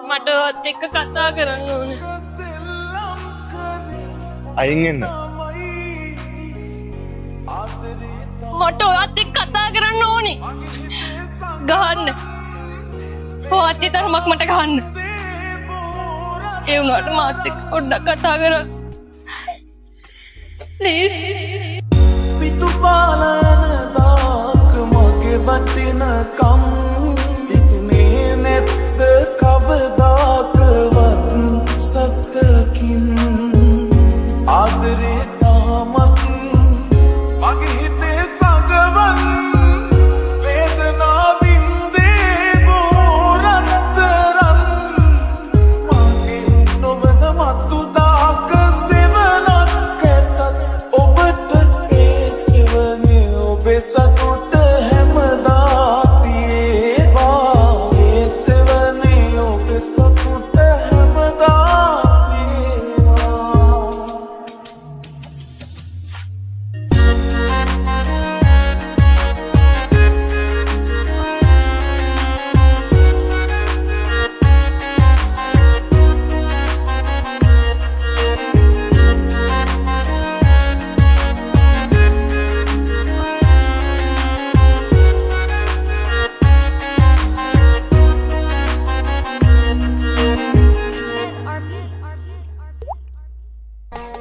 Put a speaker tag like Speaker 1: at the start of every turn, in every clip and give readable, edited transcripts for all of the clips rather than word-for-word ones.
Speaker 1: මට ඔයත් එක්ක කතා කරන්න ඕනේ.
Speaker 2: අයින් එන්න.
Speaker 1: මට ඔයත් එක්ක කතා කරන්න ඕනේ. ගහන්න. ඔයත් තරමක් මට ගහන්න. ඒ වුණාට මාත් එක්ක පොඩ්ඩක් කතා කරන්න. ප්ලීස්.
Speaker 3: පිටු පාලන දාක මගේ වටිනකම් පිටුනේ නැත්ද කවදාකවත් සත්තකින් ආදරේ තාමත් මගේ හිතේ සගවන් වේදනාවින් දේබෝරතරන් මගේ නොවන මතු දාක සෙවනක් ඇතත් ඔබට ඒ සෙවනේ ඔබේ සතුට හැමදා තියේවා ඒ සෙවනේ ඔබේ සතුට හැමදා තියේවා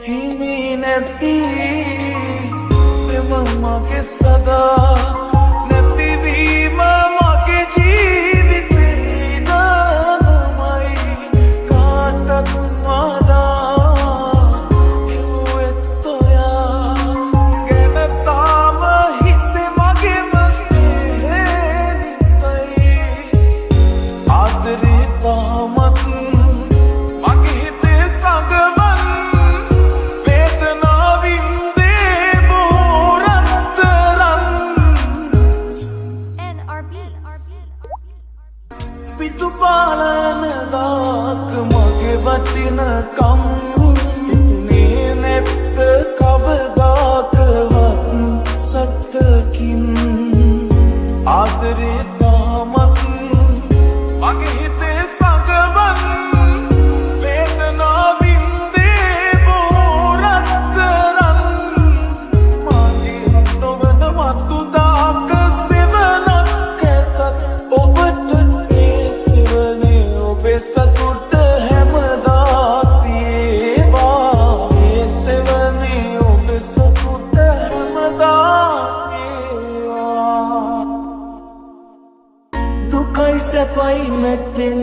Speaker 3: හිමි නැති එම මගේ සදා නැතිවීම මගේ ජීවිතේ දානමයි කාටත් වඩා එව්වෙත් ඔයා ගැන තාම හිතේ මගේම නිසයි ආදරේ තාමත් මගේ හිතේ සගවන් වේදනාවින් දේබෝරතරන් පිටු පාලන දාක මගේ වටිනකම් පිටුනේ නැත්ද කවදාකවත් සත්තකින් ආදරේ තාමත් මගේ හිතේ සගවන් වේදනාවින් දේබෝරතරන් මගේ නොවන මතු දාක සෙවනක් ඇතත් ඔබට ඒ සෙවනේ ඔබේ සතුට හැමදා තියේවා ඒ සෙවනේ ඔබේ සතුට හැමදා තියේවා දුකයි සැපයි නැත්තෙන්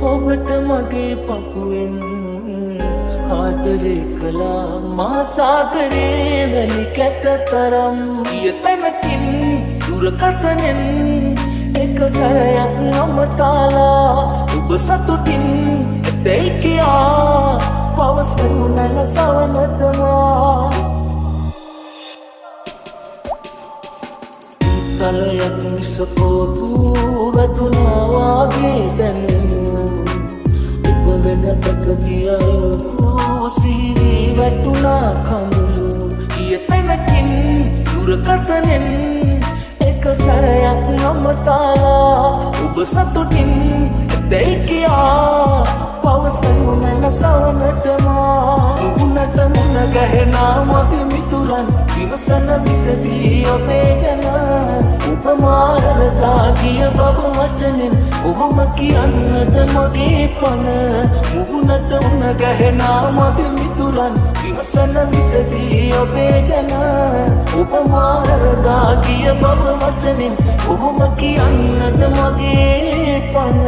Speaker 3: ඔබට මගේ පපුවෙන් ආදරේ කළා මා සාගරේ වැනි කැටතරම් ගිය තැනකින් දුරකථනෙන් එක සැරයක් අමතාලා ඔබ සතුටින් ඇතැයි කියා පවසනු නැන සවනතමා තලයක් මිසපෝතු වැදුනා වාගේ දැනුණු ඔබ වෙන තක ගියා සිහිරි වැටුණා කඳුළු ගිය තැනකින් දුරකථනෙන් එක සැරයක් අමතාලා ඔබ සතුටින් ඇතැයි කියා පවසනු නැන සවනතමා මුහුණට මුණ ගැහෙනා මගේ මිතුරන් විමසන විටදී ඔබේ ගැන උපමාරතා ගිය බව වචනෙන් ඔහොම කියන්නද මගේ පන මුහුණට මුණ ගැහෙනා මගේ මිතුරන් විමසන විටදී ඔබේ ගැන උපමාරතා ගිය බව වචනෙන් ඔහොම කියන්නද මගේ පන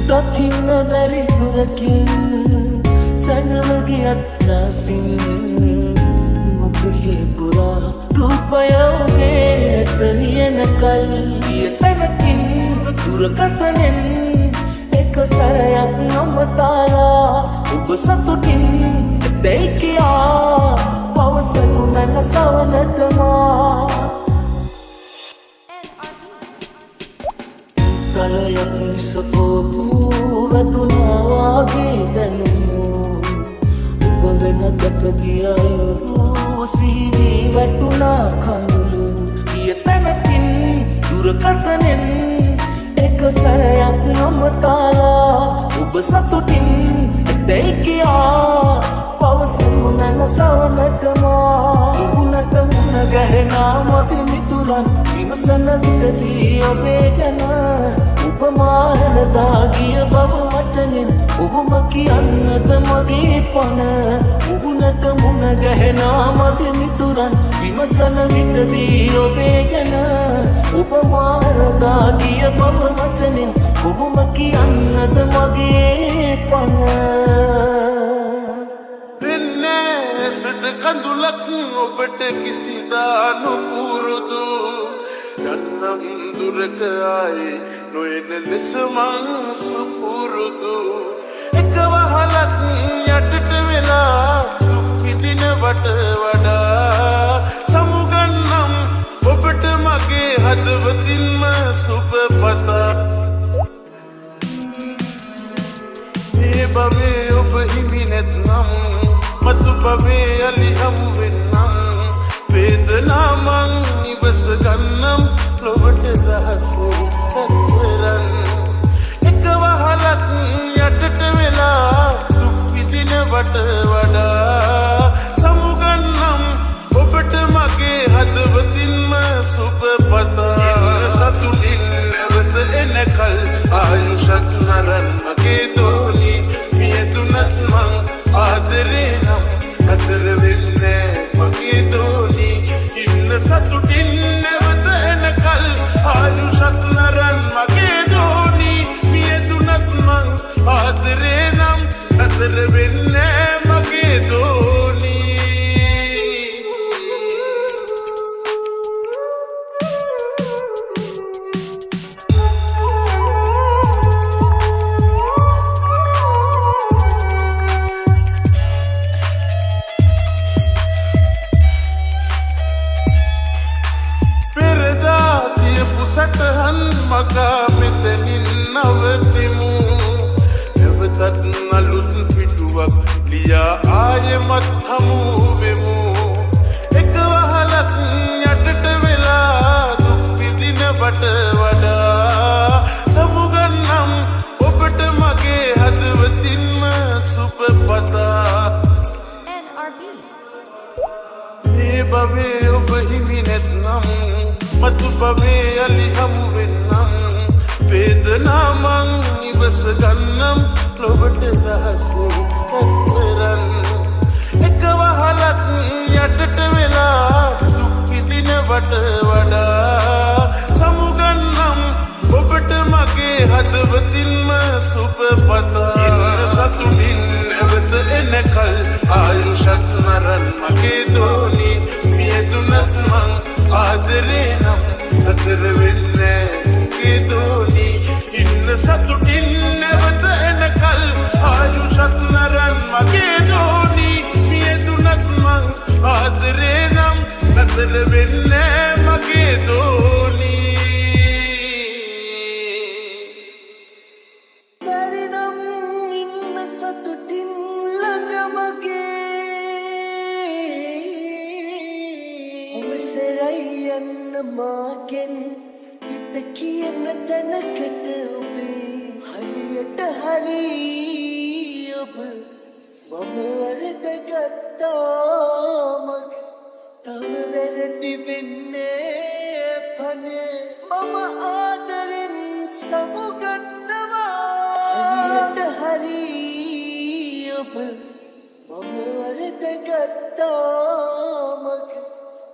Speaker 3: දකින්න බැරි දුරකින් සැඟවගියත් රසින් මුකුලේ පුරා රූපය ඔබේ තනියන කල් ගිය තැනකින් දුරකථනෙන් එක සැරයක් නමතාලා ඔබ සතුටින් දැයි කියා පවසනු මැන සවනටමා කලයක් නිසපෝපු වැතුනාවාගේ දැනුමු ඔබ වෙන දැකගිය අයුරු සිහිවී වැටුණා කඳුළු ගිය තැනකින් දුරකථනෙන් එක සැරයක් නමතාලා ඔබ සතුටින් දැයි කියා පවසනු මැන සවනටමා මුහුණට මුණ ගැහෙනා මති මිතුරන් විමසන විටදී ඔබේ ගැන උපමානදා ගිය බව වචනෙන් ඔහුම කියන්නද මගේ පණ මුහුණට මුණ ගැහෙනා මති මිතුරන් විමසන විටදී ඔබේ ගැන උපමානදා ගිය බව වචනෙන් ඔහුම කියන්නද මගේ පණ
Speaker 2: සට කඳුලක් ඔබට කිසිදා නොපුරුදු යන්නම් දුරක ආයේ නොයන ලෙස මං සුපුරුදු එක වහලක් යටට වෙලා දුක් විඳිනවට වඩා සමුගන්නම් ඔබට මගේ හදවතින්ම සුබපතා මේ බවේ ඔබ හිමි නැත්නම් මතු පවේ අලි හමුවෙන්නම් වේදනාමං නිවස ගන්නම් ලොවට දහසේ ඇත්තරන් එක වහලක් යටට වෙලා දුක් විඳිනවට වඩා සමුගන්නම් ඔබට මගේ හදවතින්ම සුබපතා සතුටින් නැවත එනකල් ආයුෂක් නරන් මගේ දෝනි පියදුනත් මං ආදරේ නම් අතර වෙන්නේ මගේ දෝනි ඉන්න සතුටින් නැවත එනකල් ආයුෂත් නරන් මගේ දෝනි පියදුනත් මං ආදරේ නම් අතර වෙන්නේ මගේ දෝනි සටහන් මගා මෙතනින් නවතිමු නැවතත් අලුත් පිටුවක් ලියා ආයෙමත් හමු වෙමු එක වහලක් යටට වෙලා දුක් විඳිනවට වඩා සමුගන්නම් ඔබට මගේ හදවතින්ම සුබපතා මේ බවේ ඔබ හිමි නැත්නම් මතු පවේ අලි හමුවෙන්නම් වේදනාමං නිවස ගන්නම් ලොවට දහසේ ඇත්තරන් එක වහලක් යටට වෙලා දුක් විඳිනවට වඩා සමුගන්නම් ඔබට මගේ හදවතින්ම සුබපතා ඉන්න සතුටින් නැවත එනකල් ආයුෂක් නරන් මගේ දෝනි පියදුනත් මං ආදරේ නම් අතර වෙන්නේ මගේ දෝනි ඉන්න සතුටින් නැවත එනකල් ආයුෂත් නරන් මගේ දෝනි පියදුනත් මං ආදරේ නම් අතර වෙන්නේ මගේ දෝනි
Speaker 3: බැරිනම් ඉන්න සතුටින් ළඟ මගේ අවසරයි යන්න මාගෙන් හිත කියන තැනකට ඔබේ හරියට හරි ඔබ මම වරදගත්තා මග තව වැරදි වෙන්නේ පනේ මම ආදරෙන් සමුගන්නවා හරියට හරි ඔබ මම වරදගත්තා මග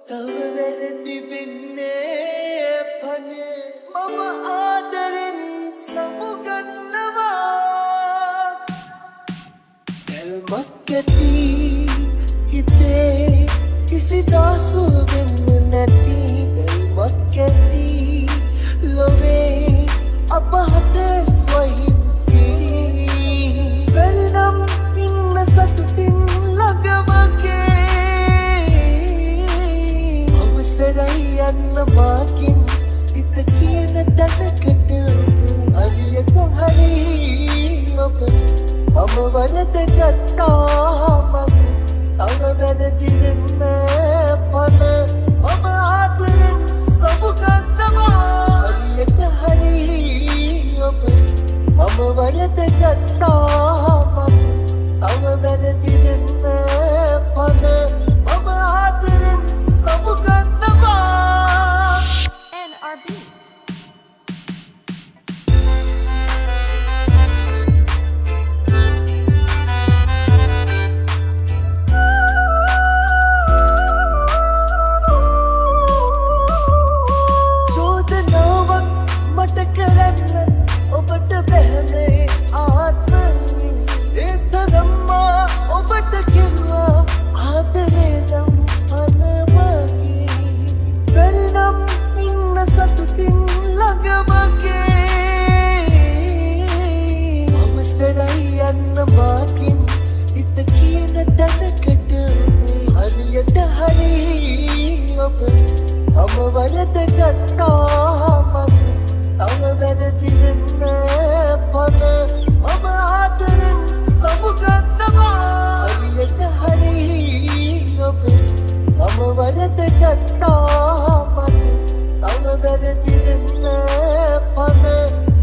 Speaker 3: තව වැරදි වෙන්නේ පනේ මම ආදරෙන් සමුගන්නවා දැල්මක් ඇති හිතේ කිසිදා සුවෙන්න නැති දැල්මක් ඇති ලොවේ අප තැනකට හරියට හරි ඔබ මම වරද ගත්තා තව වැරදි වෙන්න පන මම ආදරෙන් සමුගන්නවා හරියට හරි ඔබ මම වරද ගත්තා තව වැරදි වෙන්න පන මම ආදරෙන් සමුගන්නවා
Speaker 1: NRB.
Speaker 3: චෝදනාවක් මට කරන්න ඔබට බැහැනේ ආත්මයේ ඒ තරම්මා ඔබට කිව්වා ආදරේ නම් අනවගේ පරිණම් ඉන්න සතුටින් ළඟමගේ අවසරයි යන්න මාකින් ඉත කියන තැනකට හරියට හරි ඔබ මම වරද ගත්තා තව වැරදි වෙන්න පන මම ආදරෙන් සමුගන්නවා හරියට හරි ඔබ මම වරද ගත්තා තව වැරදි වෙන්න පන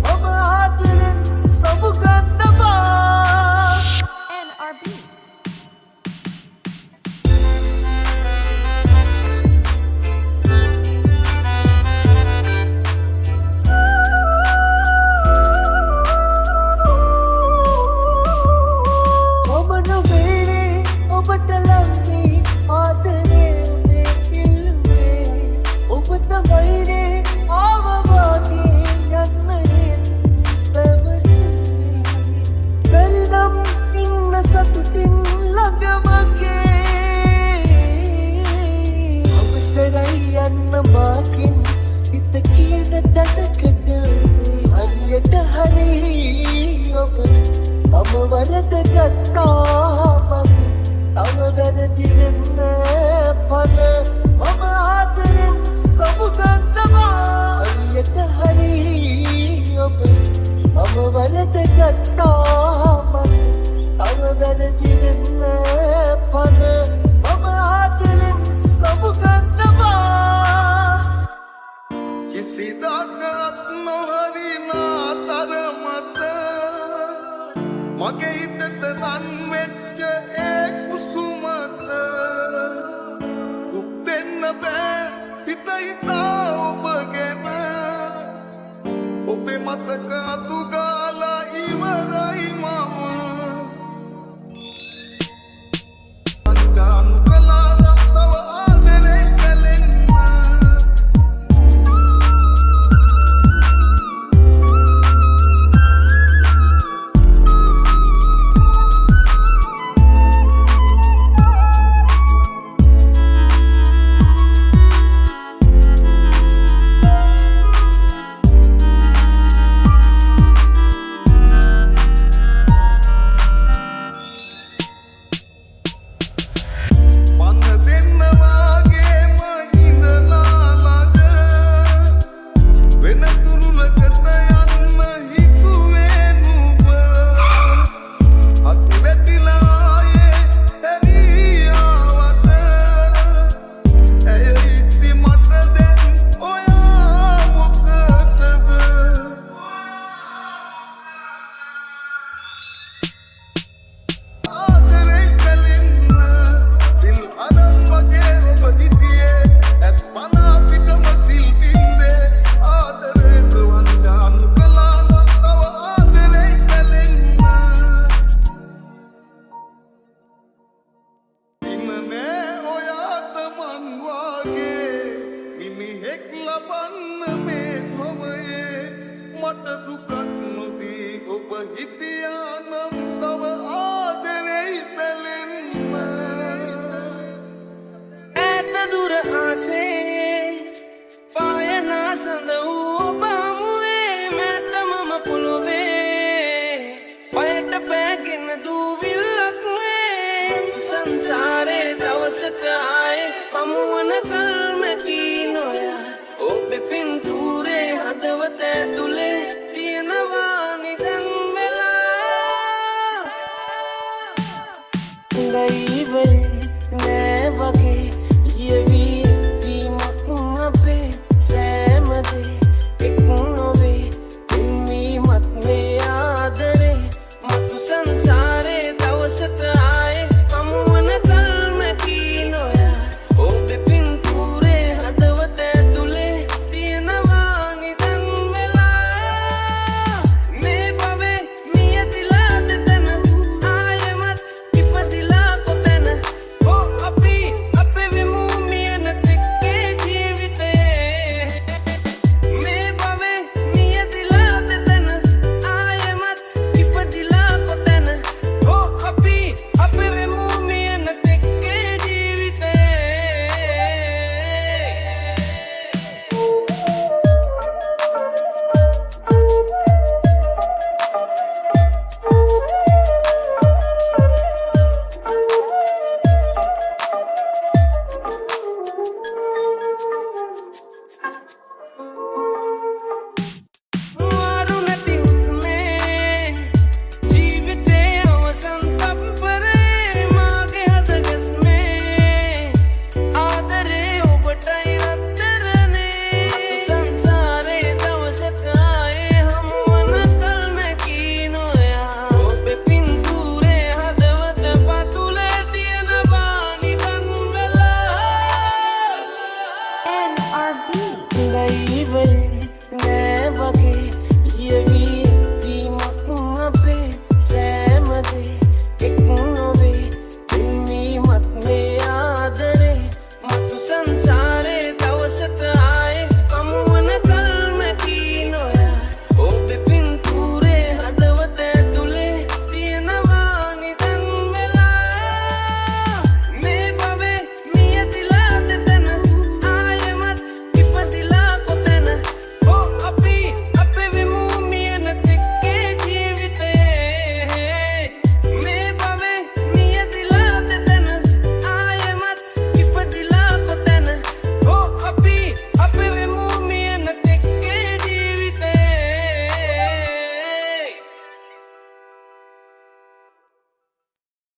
Speaker 3: මම ආදරෙන් සමුගන්නවා
Speaker 1: NRB.
Speaker 3: ඔබ නොවේනේ ඔබට ලම්මේ ආදරේ උනේ ඉල්ලුවේ ඔබ තමයිනේ ආවවාගේ යන්න හේතු පැවසුවේ පරිණම් ඉන්න සතුටින් ළඟමගේ අවසරයි යන්න මාකින් හිත කියන තැනකට හරියට හරි ඔබ මම වරද ගත්තා තව වැරදි වෙන්න පන මම ආදරෙන් සමුගන්නවා හරියට හරි ඔබ මම වරද ගත්තා තව වැරදි වෙන්න පන මම ආදරෙන් සමුගන්නවා
Speaker 2: කිසිදාකත් නොහරිනා තරමට මගේ හිතට ලන් වෙච්ච ඒ කුසුමට දුක් දෙන්න බෑ හිත හිතා ඔබ ගැන ඔබේ මතක අතු ගාලා ඉවරයි මම අන්ජාන් කළා තව ආදරේ කලෙන්න
Speaker 3: හිතේ